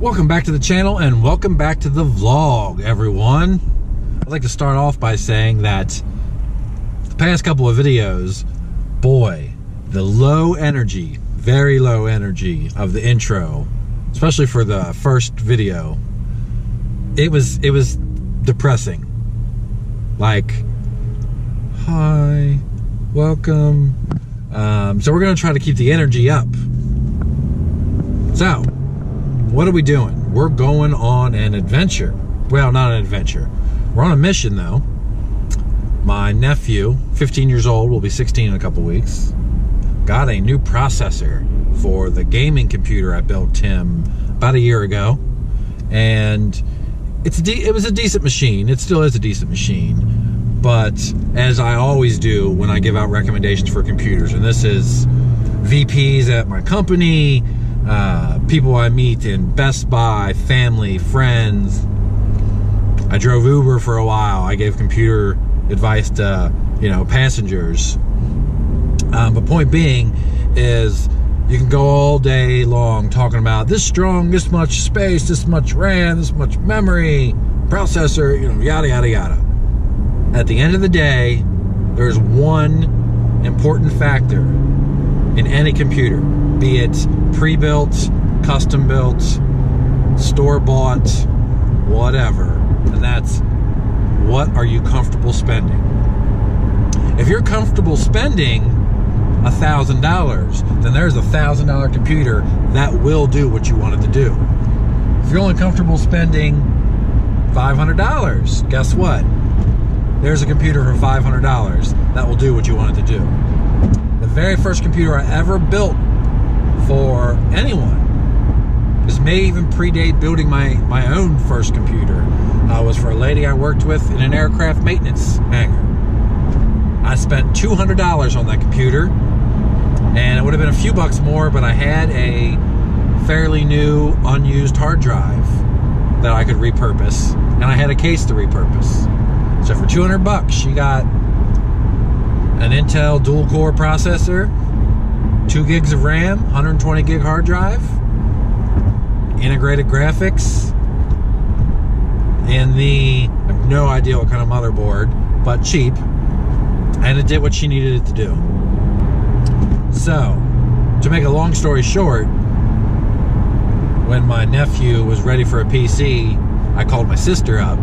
Welcome back to the channel and welcome back to the vlog, everyone. I'd like to start off by saying that the past couple of videos, boy, the low energy, very low energy of the intro, especially for the first video, it was depressing. Like, hi, welcome. So we're gonna try to keep the energy up. So, what are we doing? We're going on an adventure. Well, not an adventure. We're on a mission, though. My nephew, 15 years old, will be 16 in a couple weeks, got a new processor for the gaming computer I built him about a year ago. And it was a decent machine. It still is a decent machine. But as I always do when I give out recommendations for computers, and this is VPs at my company, people I meet in Best Buy, family, friends. I drove Uber for a while. I gave computer advice to, passengers. But point being is you can go all day long talking about this strong, this much space, this much RAM, this much memory, processor, yada, yada, yada. At the end of the day, there's one important factor in any computer, be it pre-built, custom-built, store-bought, whatever, and that's, what are you comfortable spending? If you're comfortable spending $1,000, then there's a $1,000 computer that will do what you want it to do. If you're only comfortable spending $500, guess what? There's a computer for $500 that will do what you want it to do. The very first computer I ever built for anyone, this may even predate building my own first computer, was for a lady I worked with in an aircraft maintenance hangar. I spent $200 on that computer, and it would have been a few bucks more, but I had a fairly new unused hard drive that I could repurpose, and I had a case to repurpose. So for $200, she got an Intel dual-core processor, 2 gigs of RAM, 120 gig hard drive, integrated graphics, and I have no idea what kind of motherboard, but cheap, and it did what she needed it to do. So, to make a long story short, when my nephew was ready for a PC, I called my sister up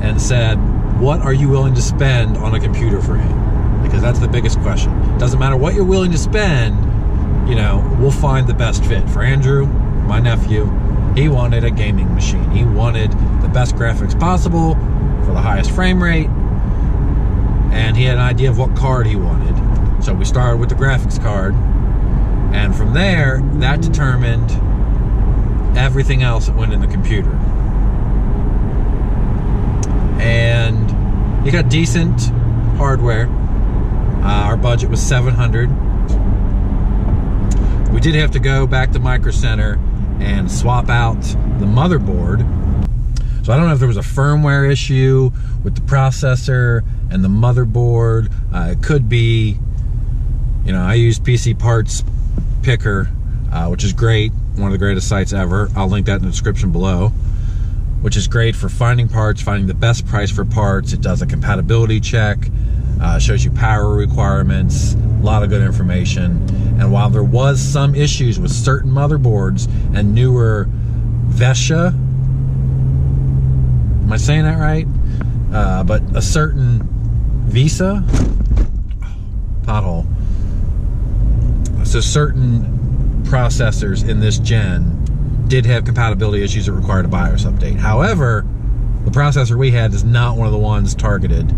and said, what are you willing to spend on a computer for him? Because that's the biggest question. Doesn't matter what you're willing to spend, we'll find the best fit. For Andrew, my nephew, he wanted a gaming machine. He wanted the best graphics possible for the highest frame rate, and he had an idea of what card he wanted. So we started with the graphics card, and from there, that determined everything else that went in the computer. And he got decent hardware. Our budget was $700. We did have to go back to Micro Center and swap out the motherboard. So I don't know if there was a firmware issue with the processor and the motherboard. It could be, I use PC Parts Picker, which is great. One of the greatest sites ever. I'll link that in the description below. Which is great for finding parts, finding the best price for parts. It does a compatibility check, shows you power requirements, a lot of good information. And while there was some issues with certain motherboards and newer Vesha, am I saying that right? But a certain Visa, pothole. So certain processors in this gen did have compatibility issues that required a BIOS update. However, the processor we had is not one of the ones targeted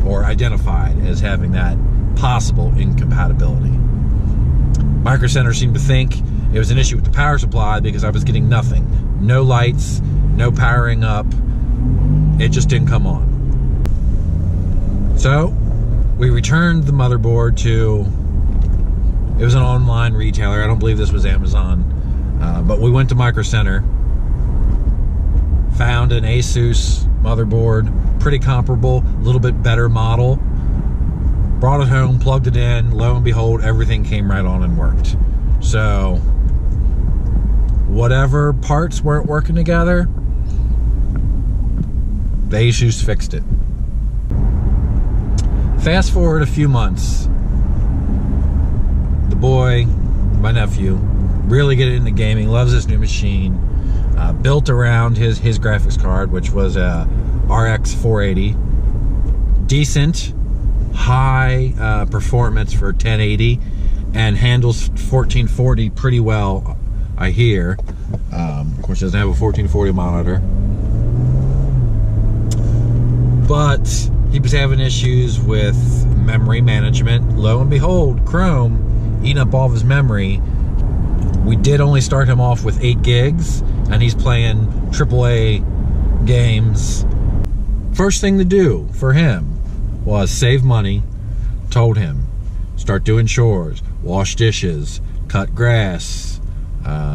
or identified as having that possible incompatibility. Micro Center seemed to think it was an issue with the power supply because I was getting nothing. No lights, no powering up. It just didn't come on. So, we returned the motherboard to, it was an online retailer. I don't believe this was Amazon. But we went to Micro Center, found an Asus motherboard, pretty comparable, a little bit better model, brought it home, plugged it in, lo and behold, everything came right on and worked. So whatever parts weren't working together, the Asus fixed it. Fast forward a few months, the boy, my nephew, really getting into gaming, loves this new machine, built around his graphics card, which was a RX 480, decent, high performance for 1080, and handles 1440 pretty well, I hear. Of course, it doesn't have a 1440 monitor. But he was having issues with memory management. Lo and behold, Chrome eating up all of his memory. We did only start him off with 8 gigs, and he's playing AAA games. First thing to do for him was save money. Told him, start doing chores, wash dishes, cut grass,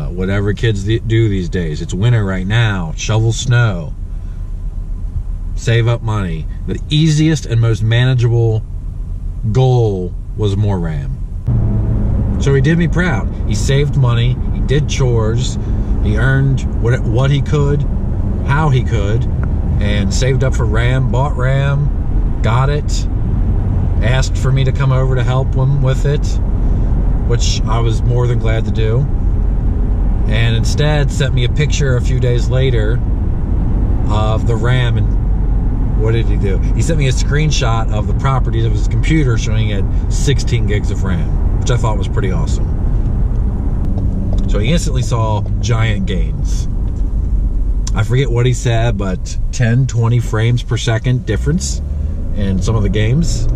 whatever kids do these days. It's winter right now. Shovel snow. Save up money. The easiest and most manageable goal was more RAM. So he did me proud. He saved money, he did chores, he earned what he could, how he could, and saved up for RAM, bought RAM, got it, asked for me to come over to help him with it, which I was more than glad to do, and instead sent me a picture a few days later of the RAM. And what did he do? He sent me a screenshot of the properties of his computer showing he had 16 gigs of RAM, which I thought was pretty awesome. So he instantly saw giant gains. I forget what he said, but 10, 20 frames per second difference in some of the games.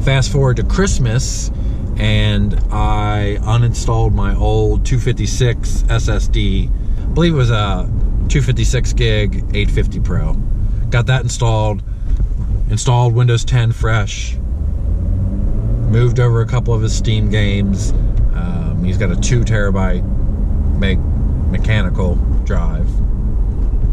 Fast forward to Christmas, and I uninstalled my old 256 SSD. I believe it was a 256 gig 850 Pro. Got that installed Windows 10 fresh, moved over a couple of his Steam games. He's got a 2 terabyte mechanical drive,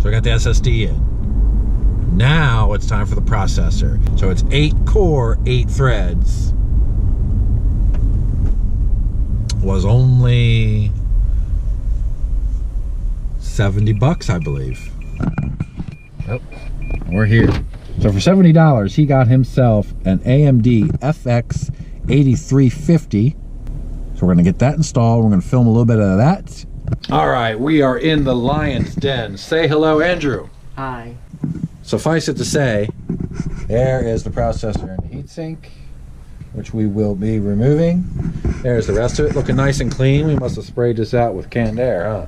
so I got the SSD in. Now it's time for the processor. So it's 8 core, 8 threads. Was only $70, I believe. Oh, we're here. So for $70, he got himself an AMD FX 8350. So we're gonna get that installed. We're gonna film a little bit of that. All right, we are in the lion's den. Say hello, Andrew. Hi. Suffice it to say, there is the processor and heatsink, which we will be removing. There's the rest of it, looking nice and clean. We must have sprayed this out with canned air, huh?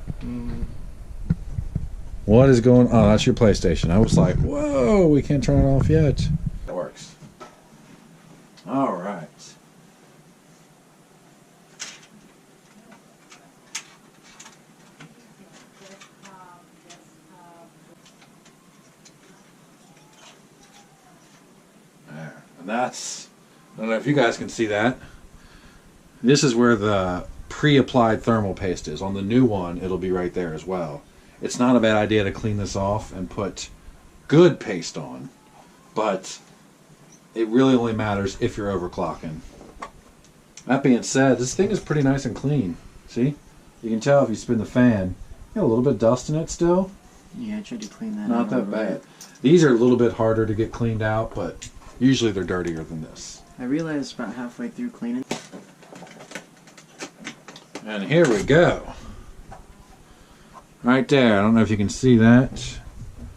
What is going on? Oh, that's your PlayStation. I was like, whoa, we can't turn it off yet. It works. All right. There. And that's, I don't know if you guys can see that. This is where the pre-applied thermal paste is. On the new one, it'll be right there as well. It's not a bad idea to clean this off and put good paste on, but it really only matters if you're overclocking. That being said, this thing is pretty nice and clean. See? You can tell if you spin the fan. Got a little bit of dust in it still. Yeah, I tried to clean that. Not that bad. These are a little bit harder to get cleaned out, but usually they're dirtier than this. I realized about halfway through cleaning. And here we go. Right there. I don't know if you can see that.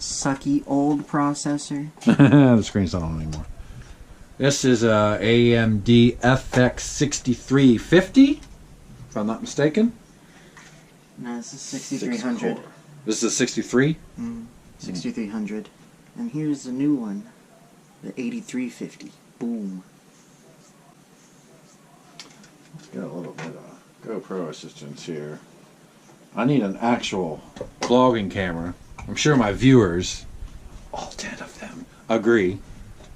Sucky old processor. The screen's not on anymore. This is a AMD FX 6350, if I'm not mistaken. No, this is 6300. This is a 63? 6300. And here's the new one, the 8350. Boom. Let's get a little bit of GoPro assistance here. I need an actual vlogging camera. I'm sure my viewers, all 10 of them, agree.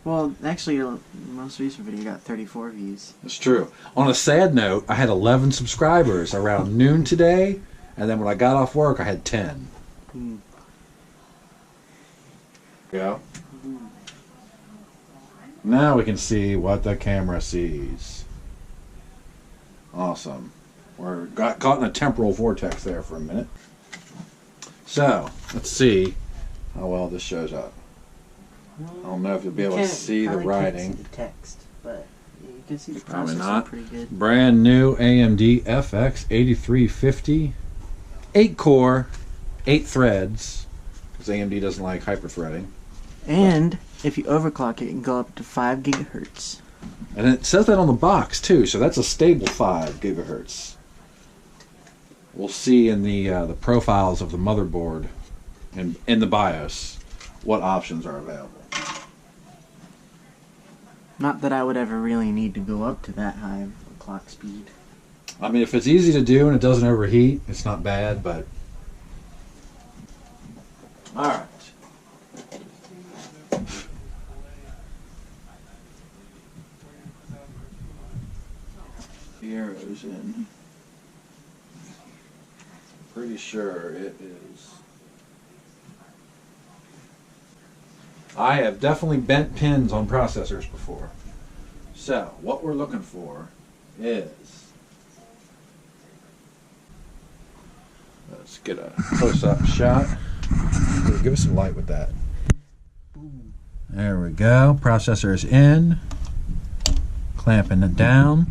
Well, actually, your most recent video got 34 views. It's true. On a sad note, I had 11 subscribers around noon today, and then when I got off work, I had 10. Go. Now we can see what the camera sees. Awesome. Or got caught in a temporal vortex there for a minute. So, let's see how well this shows up. I don't know if you'll be able to see the writing. Can't see the text, but you can see the Probably processor not. pretty good. Brand new AMD FX 8350. 8 core, 8 threads. Because AMD doesn't like hyper-threading. And if you overclock it, it can go up to 5 gigahertz. And it says that on the box too, so that's a stable 5 gigahertz. We'll see in the profiles of the motherboard and in the BIOS what options are available. Not that I would ever really need to go up to that high of a clock speed. I mean, if it's easy to do and it doesn't overheat, it's not bad, but... Alright. The arrow's in. Pretty sure it is. I have definitely bent pins on processors before. So, what we're looking for is... Let's get a close-up shot. Give us some light with that. There we go. Processor is in. Clamping it down.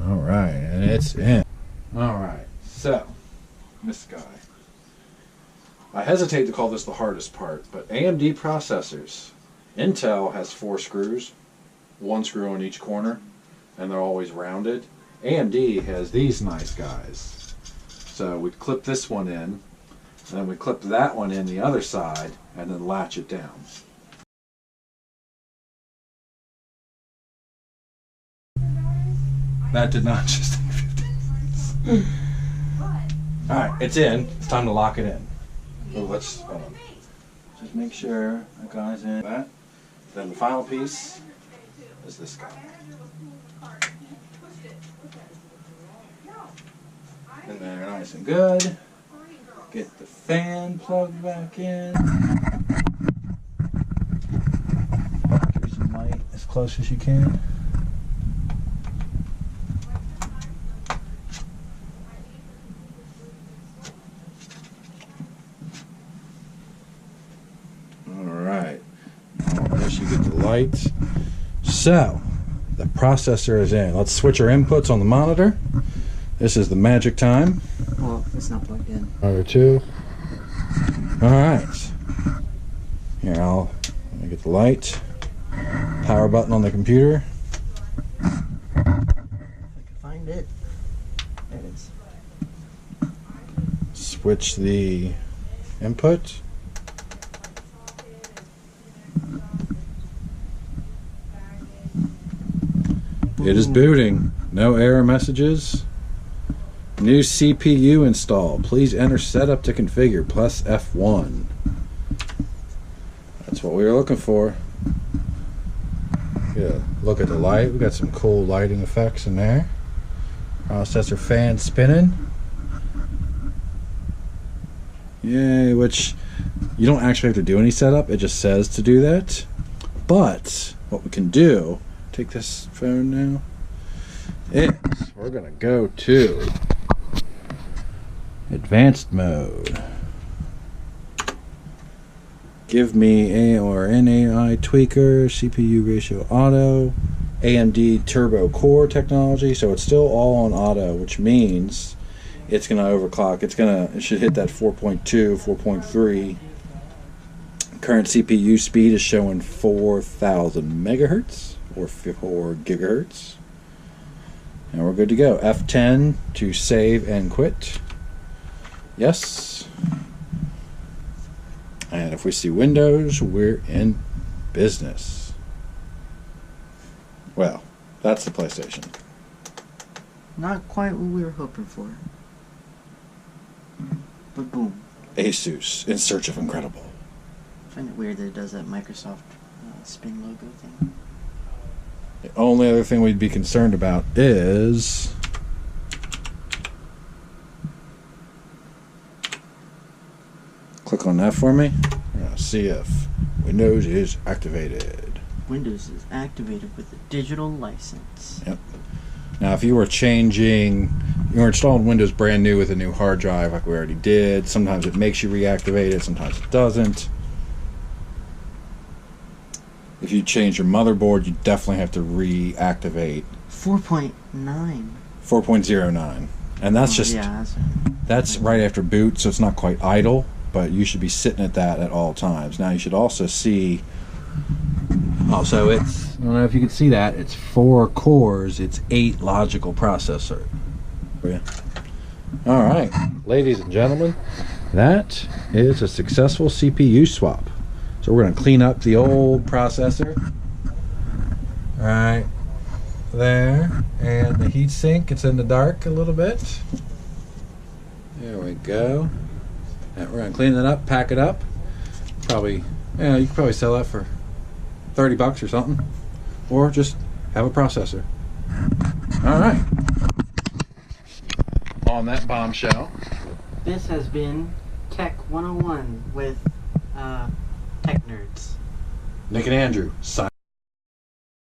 Alright, and it's in. Alright, so, this guy. I hesitate to call this the hardest part, but AMD processors. Intel has 4 screws, 1 screw on each corner, and they're always rounded. AMD has these nice guys. So we clip this one in, and then we clip that one in the other side, and then latch it down. That did not just take 15 minutes. Alright, it's in. It's time to lock it in. Oh, let's just make sure that guy's in. That. Then the final piece is this guy. And they're nice and good. Get the fan plugged back in. Get some light as close as you can. Alright. There you get the lights. So, the processor is in. Let's switch our inputs on the monitor. This is the magic time. Well, it's not plugged in. Over 2. Alright. Here, let me get the light. Power button on the computer. If I can find it. There it is. Switch the input. It is booting. No error messages. New CPU installed. Please enter setup to configure plus F1. That's what we were looking for. Yeah, look at the light. We got some cool lighting effects in there. Processor fan spinning. Yay, which you don't actually have to do any setup. It just says to do that. But what we can do, take this phone now, is we're going to go to advanced mode. Give me A or NAI tweaker, CPU ratio auto, AMD turbo core technology, so it's still all on auto, which means it's going to overclock. It should hit that 4.2, 4.3. Current CPU speed is showing 4,000 megahertz or 4 gigahertz. And we're good to go. F10 to save and quit. Yes. And if we see Windows, we're in business. Well, that's the PlayStation. Not quite what we were hoping for. But boom. Asus, in search of incredible. I find it weird that it does that Microsoft spin logo thing. The only other thing we'd be concerned about is click on that for me. We're going to see if Windows is activated. Windows is activated with a digital license. Yep. Now, if you were installing Windows brand new with a new hard drive, like we already did, sometimes it makes you reactivate it, sometimes it doesn't. If you change your motherboard, you definitely have to reactivate 4.9. 4.09, and that's that's right after boot, so it's not quite idle, but you should be sitting at that at all times. Now you should also see. Also, I don't know if you can see that. It's 4 cores. It's 8 logical processor. All right, ladies and gentlemen, that is a successful CPU swap. So we're going to clean up the old processor. All right, there, and the heatsink. It's in the dark a little bit. There we go. And we're going to clean it up, pack it up. Probably, you could probably sell that for $30 or something, or just have a processor. All right. On that bombshell, This has been Tech 101 with Tech Nerds. Nick and Andrew sign.